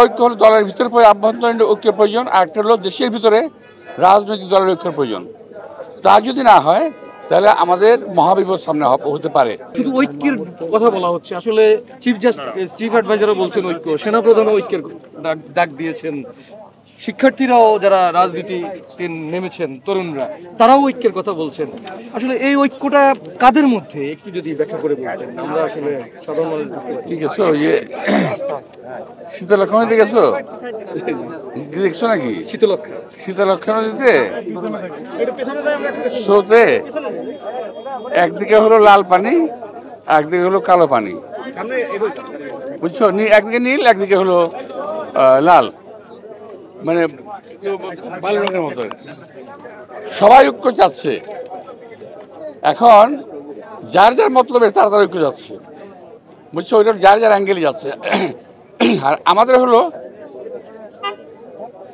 ঐক্য হলো দলের ভিতরে আভ্যন্তরীণ ঐক্যের প্রয়োজন, আর একটা হলো দেশের ভিতরে রাজনৈতিক দলের ঐক্যের প্রয়োজন। তা যদি না হয় তাহলে আমাদের মহাবিপদ সামনে হতে পারে। শুধু ঐক্যের কথা বলা হচ্ছে, আসলে চিফ অ্যাডভাইজারও বলছেন ঐক্য, সেনাপ্রধানও ঐক্যের ডাক দিয়েছেন, শিক্ষার্থীরাও যারা রাজনীতিতে নেমেছেন তরুণরা তারাও ঐক্যের কথা বলছেন। আসলে এই ঐক্যটা কাদের মধ্যে একটু যদি ব্যাখ্যা করে বলতেন, আমরা আসলে সাধারণ মানুষ বুঝতে পারি। ঠিক আছে, শীতলক্ষণ দেখেছো? দেখছো নাকি শীতলক্ষণ দিতে শোতে একদিকে হলো লাল পানি, একদিকে হলো কালো পানি, বুঝছো? একদিকে নীল, একদিকে হলো লাল, মানে বালু রঙের মতো। সবাই ঐক্য চাচ্ছে, এখন যার যার মতলবে তার তার ঐক্য যাচ্ছে, বুঝছো? ওইটা যার যার অ্যাঙ্গেলে যাচ্ছে। আর আমাদের হলো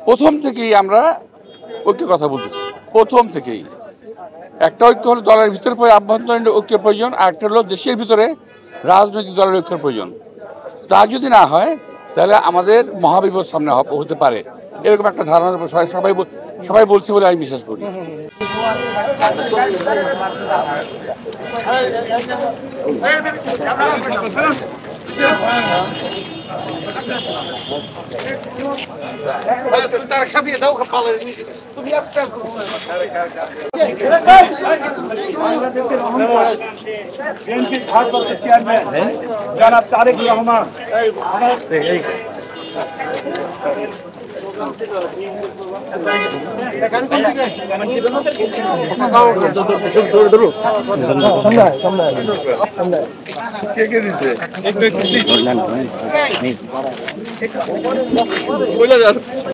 প্রথম থেকেই আমরা ঐক্যের কথা বলতেছি, প্রথম থেকেই। একটা ঐক্য হলো দলের ভিতরে আভ্যন্তরীণ ঐক্যের প্রয়োজন, আর একটা হলো দেশের ভিতরে রাজনৈতিক দলের ঐক্যের প্রয়োজন। তা যদি না হয় তাহলে আমাদের মহাবিপদ সামনে হতে পারে, এরকম একটা ধারণার উপর সবাই বলছে বলে আমি বিশ্বাস করি। জনাব তারেক রহমান কে কে দিচ্ছে?